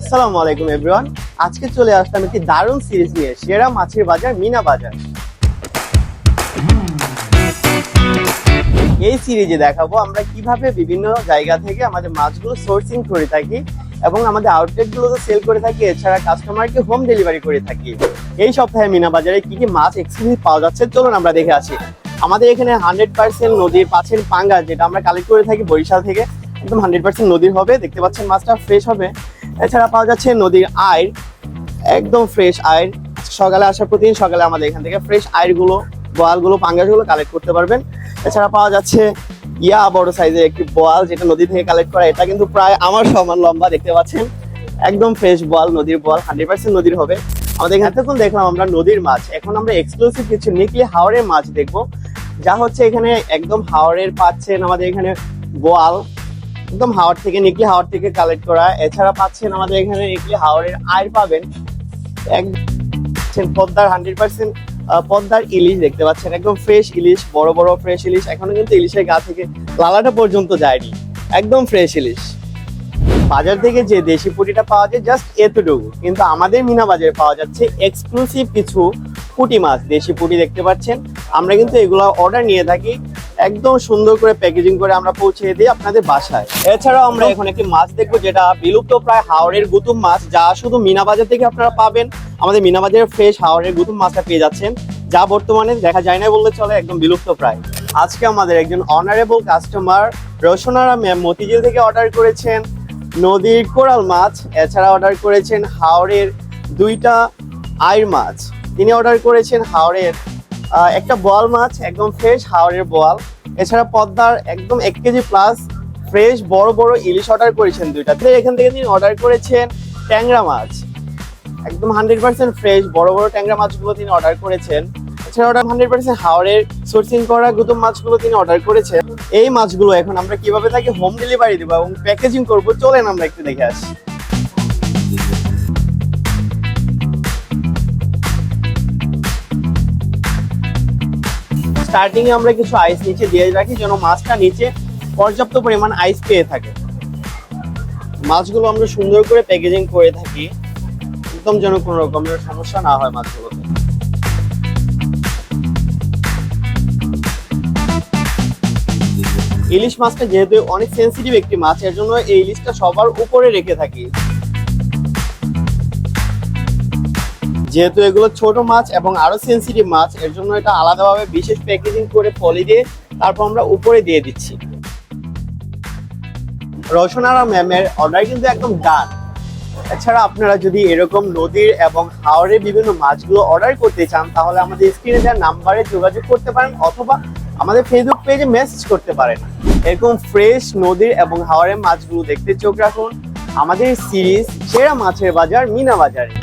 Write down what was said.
আসসালামু আলাইকুম এভরিওয়ান। আজকে চলে আসলাম একটি দারুণ সিরিজ নিয়ে, সেরা মাছের বাজার মিনা বাজার। এই সিরিজে দেখাবো আমরা কিভাবে বিভিন্ন জায়গা থেকে আমাদের মাছগুলো সোর্সিং করে থাকি এবং আমাদের আউটলেট গুলোতে সেল করে থাকি, এছাড়া কাস্টমারকে হোম ডেলিভারি করে থাকি। এই সপ্তাহে মিনা বাজারে কি কি মাছ এক্সক্লুসিভ পাওয়া যাচ্ছে চলুন আমরা দেখে আসি। আমাদের এখানে 100% নদীর পাঁচের পাঙ্গাস, যেটা আমরা কালেক্ট করে থাকি বরিশাল থেকে, একদম 100% নদীর হবে। দেখতে পাচ্ছেন মাছটা ফ্রেশ হবে। এছাড়া পাওয়া যাচ্ছে নদীর আইর, একদম ফ্রেশ আইর। সকালে আসার প্রতিদিন সকালে আমাদের এখান থেকে ফ্রেশ আইরগুলো, বোয়ালগুলো, পাঙ্গাসগুলো কালেক্ট করতে পারবেন। এছাড়া পাওয়া যাচ্ছে বড় সাইজের একটি বোয়াল, যেটা নদী থেকে কালেক্ট করা। এটা কিন্তু প্রায় আমার সমান লম্বা, দেখতে পাচ্ছেন একদম ফ্রেশ বোয়াল, নদীর বোয়াল, 100% নদীর হবে। আমাদের এখানে তখন দেখলাম আমরা নদীর মাছ, এখন আমরা এক্সক্লুসিভ কিছু নিকলি হাওরের মাছ দেখবো, যা হচ্ছে এখানে একদম হাওরের পাচ্ছেন আমাদের এখানে বোয়াল, একদম হাওড় থেকে, নিকলি হাওড় থেকে কালেক্ট করা। এছাড়া পাচ্ছেন আমাদের এখানে নিকলি হাওড়ের আইর পাবেন, পদ্মার 100% পদ্মার ইলিশ দেখতে পাচ্ছেন, একদম ফ্রেশ ইলিশ, বড় বড় ফ্রেশ ইলিশ। এখনো কিন্তু ইলিশের গা থেকে লালাটা পর্যন্ত যায়নি, একদম ফ্রেশ ইলিশ। বাজার থেকে যে দেশি পুঁটিটা পাওয়া যায় জাস্ট এতটুকু, কিন্তু আমাদের মিনা বাজারে পাওয়া যাচ্ছে এক্সক্লুসিভ কিছু পুঁটি মাছ, দেশি পুঁটি দেখতে পাচ্ছেন। আমরা কিন্তু এগুলো অর্ডার নিয়ে থাকি, একদম সুন্দর করে প্যাকেজিং করে আমরা পৌঁছে দিই আপনাদের বাসায়। এছাড়াও আমরা এখন একটি মাছ দেখবো, যেটা বিলুপ্ত প্রায় হাওরের গুতুম মাছ, যা শুধু মিনা বাজার থেকে আপনারা পাবেন। আমাদের মিনা বাজারে ফ্রেশ হাওরের গুতুম মাছটা পেয়ে যাচ্ছেন, যা বর্তমানে দেখা যায় না বললে চলে, একদম বিলুপ্ত প্রায়। আজকে আমাদের একজন honourable customer Rushanara ma'am Motijheel থেকে অর্ডার করেছেন নদীর কোরাল মাছ। এছাড়া অর্ডার করেছেন হাওরের 2টা আইর মাছ। তিনি অর্ডার করেছেন হাওরের একটা বোয়াল মাছ, একদম ফ্রেশ হাওরের বোয়াল। এছাড়া পদ্মার একদম 1 কেজি প্লাস ফ্রেশ বড় বড় ইলিশ অর্ডার করেছেন 2টা। এখান থেকে তিনি অর্ডার করেছেন ট্যাংরা মাছ, একদম 100% ফ্রেশ বড় বড় ট্যাংরা মাছগুলো তিনি অর্ডার করেছেন। এছাড়া অর্ডার 100% হাওরের সোর্সিং করা গুতুম মাছগুলো তিনি অর্ডার করেছেন। এই মাছগুলো এখন আমরা কিভাবে তাকে হোম ডেলিভারি দেবো এবং প্যাকেজিং করবো, চলেন আমরা একটু দেখে আসি। স্টার্টিং এ আমরা কিছু আইস নিচে দিয়ে রাখি, যেন মাছটা নিচে পর্যাপ্ত পরিমাণ আইস পেয়ে থাকে। মাছগুলো আমরা সুন্দর করে প্যাকেজিং করে থাকি, একদম যেন কোনো রকমের সমস্যা না হয় মাছগুলোতে। ইলিশ মাছটা যেহেতু অনেক সেন্সিটিভ একটি মাছ, এর জন্য এই ইলিশটা সবার উপরে রেখে থাকি। যেহেতু এগুলো ছোট মাছ এবং আরো সেন্সিটিভ মাছ, এর জন্য এটা আলাদাভাবে বিশেষ প্যাকেজিং করে পলি দিয়ে তারপর আমরা উপরে দিয়ে দিচ্ছি। রোশনারা ম্যামের অর্ডার কিন্তু একদম ডান। এছাড়া আপনারা যদি এরকম নদীর এবং হাওরের বিভিন্ন মাছগুলো অর্ডার করতে চান, তাহলে আমাদের স্ক্রিনে দেওয়া নাম্বারে যোগাযোগ করতে পারেন, অথবা আমাদের ফেসবুক পেজে মেসেজ করতে পারেন। এরকম ফ্রেশ নদীর এবং হাওরের মাছগুলো দেখতে চোখ রাখুন আমাদের সিরিজ সেরা মাছের বাজার মিনা বাজারে।